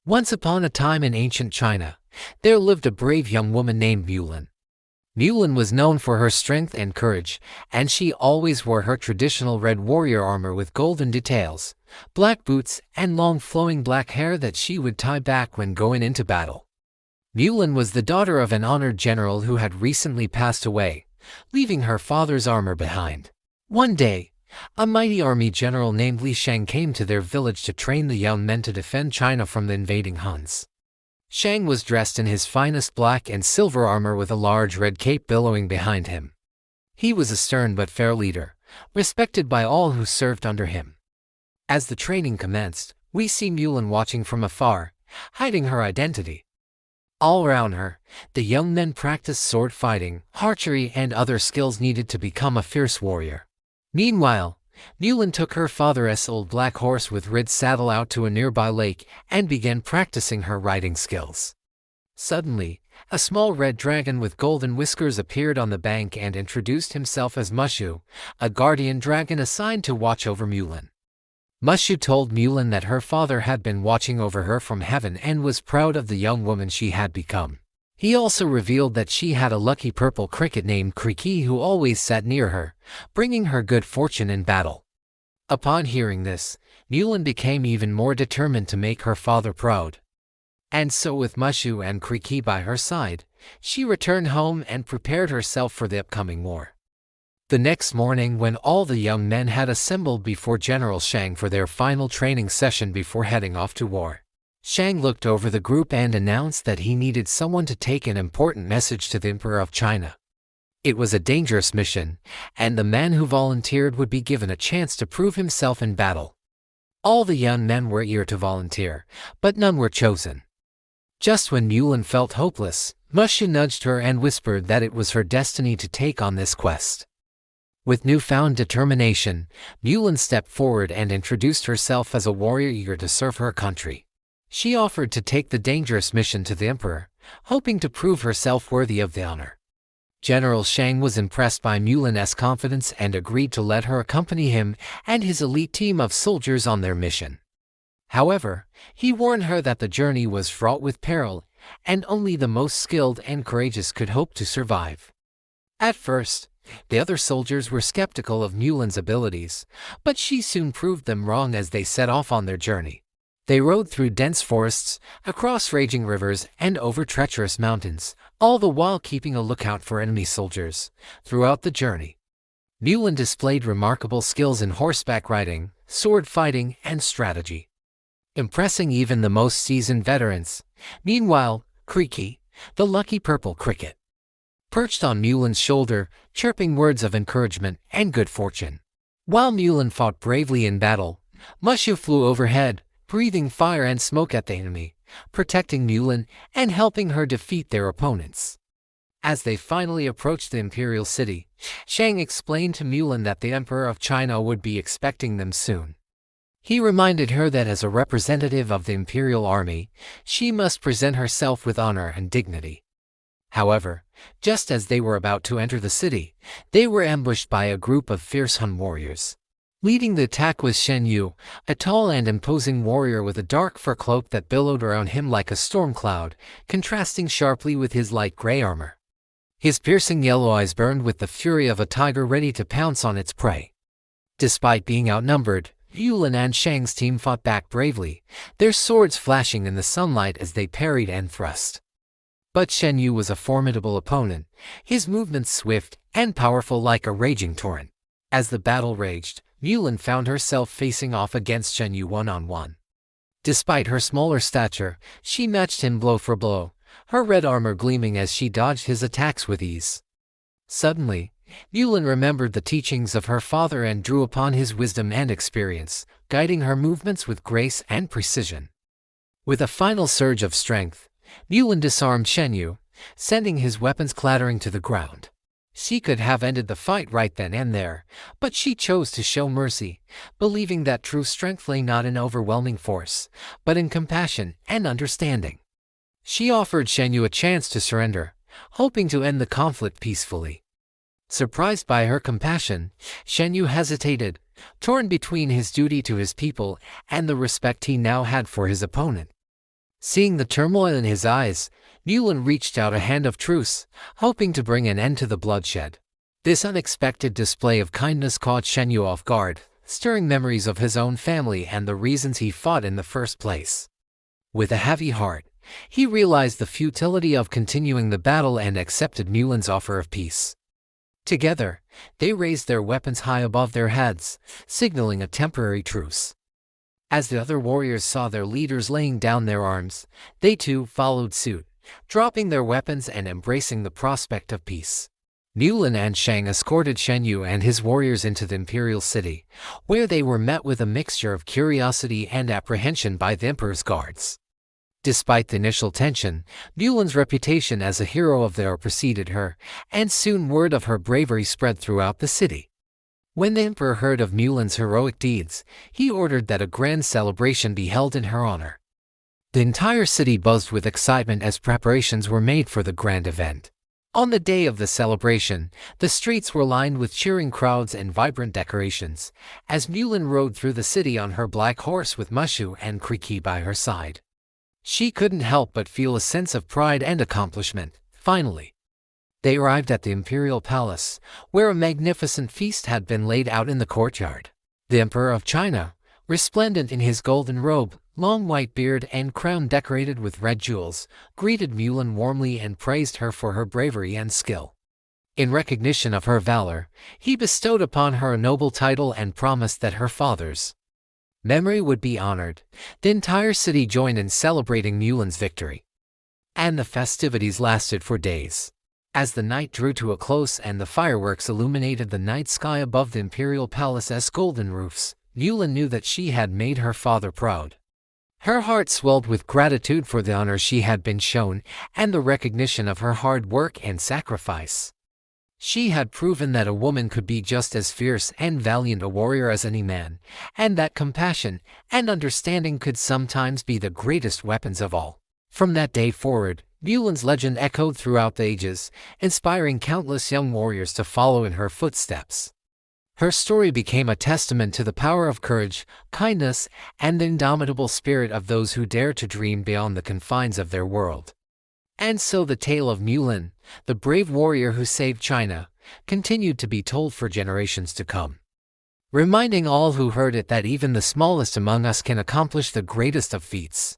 Once upon a time in ancient China, there lived a brave young woman named Mulan. Mulan was known for her strength and courage, and she always wore her traditional red warrior armor with golden details, black boots, and long flowing black hair that she would tie back when going into battle. Mulan was the daughter of an honored general who had recently passed away, leaving her father's armor behind. One day, a mighty army general named Li Shang came to their village to train the young men to defend China from the invading Huns. Shang was dressed in his finest black and silver armor with a large red cape billowing behind him. He was a stern but fair leader, respected by all who served under him. As the training commenced, we see Mulan watching from afar, hiding her identity. All around her, the young men practiced sword fighting, archery, and other skills needed to become a fierce warrior. Meanwhile, Mulan took her father's old black horse with red saddle out to a nearby lake and began practicing her riding skills. Suddenly, a small red dragon with golden whiskers appeared on the bank and introduced himself as Mushu, a guardian dragon assigned to watch over Mulan. Mushu told Mulan that her father had been watching over her from heaven and was proud of the young woman she had become. He also revealed that she had a lucky purple cricket named Cri-Kee who always sat near her, bringing her good fortune in battle. Upon hearing this, Mulan became even more determined to make her father proud. And so with Mushu and Cri-Kee by her side, she returned home and prepared herself for the upcoming war. The next morning, when all the young men had assembled before General Shang for their final training session before heading off to war, Shang looked over the group and announced that he needed someone to take an important message to the Emperor of China. It was a dangerous mission, and the man who volunteered would be given a chance to prove himself in battle. All the young men were eager to volunteer, but none were chosen. Just when Mulan felt hopeless, Mushu nudged her and whispered that it was her destiny to take on this quest. With newfound determination, Mulan stepped forward and introduced herself as a warrior eager to serve her country. She offered to take the dangerous mission to the emperor, hoping to prove herself worthy of the honor. General Shang was impressed by Mulan's confidence and agreed to let her accompany him and his elite team of soldiers on their mission. However, he warned her that the journey was fraught with peril, and only the most skilled and courageous could hope to survive. At first, the other soldiers were skeptical of Mulan's abilities, but she soon proved them wrong as they set off on their journey. They rode through dense forests, across raging rivers, and over treacherous mountains, all the while keeping a lookout for enemy soldiers. Throughout the journey, Mulan displayed remarkable skills in horseback riding, sword fighting, and strategy, impressing even the most seasoned veterans. Meanwhile, Cri-Kee, the lucky purple cricket, perched on Mulan's shoulder, chirping words of encouragement and good fortune. While Mulan fought bravely in battle, Mushu flew overhead, breathing fire and smoke at the enemy, protecting Mulan and helping her defeat their opponents. As they finally approached the imperial city, Shang explained to Mulan that the Emperor of China would be expecting them soon. He reminded her that as a representative of the imperial army, she must present herself with honor and dignity. However, just as they were about to enter the city, they were ambushed by a group of fierce Han warriors. Leading the attack was Shen Yu, a tall and imposing warrior with a dark fur cloak that billowed around him like a storm cloud, contrasting sharply with his light gray armor. His piercing yellow eyes burned with the fury of a tiger ready to pounce on its prey. Despite being outnumbered, Mulan and Shang's team fought back bravely, their swords flashing in the sunlight as they parried and thrust. But Shen Yu was a formidable opponent, his movements swift and powerful like a raging torrent. As the battle raged, Mulan found herself facing off against Shen Yu one-on-one. Despite her smaller stature, she matched him blow for blow, her red armor gleaming as she dodged his attacks with ease. Suddenly, Mulan remembered the teachings of her father and drew upon his wisdom and experience, guiding her movements with grace and precision. With a final surge of strength, Mulan disarmed Shen Yu, sending his weapons clattering to the ground. She could have ended the fight right then and there, but she chose to show mercy, believing that true strength lay not in overwhelming force, but in compassion and understanding. She offered Shen Yu a chance to surrender, hoping to end the conflict peacefully. Surprised by her compassion, Shen Yu hesitated, torn between his duty to his people and the respect he now had for his opponent. Seeing the turmoil in his eyes, Mulan reached out a hand of truce, hoping to bring an end to the bloodshed. This unexpected display of kindness caught Shen Yu off guard, stirring memories of his own family and the reasons he fought in the first place. With a heavy heart, he realized the futility of continuing the battle and accepted Mulan's offer of peace. Together, they raised their weapons high above their heads, signaling a temporary truce. As the other warriors saw their leaders laying down their arms, they too followed suit, dropping their weapons and embracing the prospect of peace. Mulan and Shang escorted Shen Yu and his warriors into the imperial city, where they were met with a mixture of curiosity and apprehension by the emperor's guards. Despite the initial tension, Mulan's reputation as a hero of theirs preceded her, and soon word of her bravery spread throughout the city. When the emperor heard of Mulan's heroic deeds, he ordered that a grand celebration be held in her honor. The entire city buzzed with excitement as preparations were made for the grand event. On the day of the celebration, the streets were lined with cheering crowds and vibrant decorations, as Mulan rode through the city on her black horse with Mushu and Cri-Kee by her side. She couldn't help but feel a sense of pride and accomplishment. Finally, they arrived at the imperial palace, where a magnificent feast had been laid out in the courtyard. The Emperor of China, resplendent in his golden robe, long white beard and crown decorated with red jewels, greeted Mulan warmly and praised her for her bravery and skill. In recognition of her valor, he bestowed upon her a noble title and promised that her father's memory would be honored. The entire city joined in celebrating Mulan's victory, and the festivities lasted for days. As the night drew to a close and the fireworks illuminated the night sky above the imperial palace as golden roofs, Mulan knew that she had made her father proud. Her heart swelled with gratitude for the honor she had been shown and the recognition of her hard work and sacrifice. She had proven that a woman could be just as fierce and valiant a warrior as any man, and that compassion and understanding could sometimes be the greatest weapons of all. From that day forward, Mulan's legend echoed throughout the ages, inspiring countless young warriors to follow in her footsteps. Her story became a testament to the power of courage, kindness, and the indomitable spirit of those who dare to dream beyond the confines of their world. And so the tale of Mulan, the brave warrior who saved China, continued to be told for generations to come, reminding all who heard it that even the smallest among us can accomplish the greatest of feats.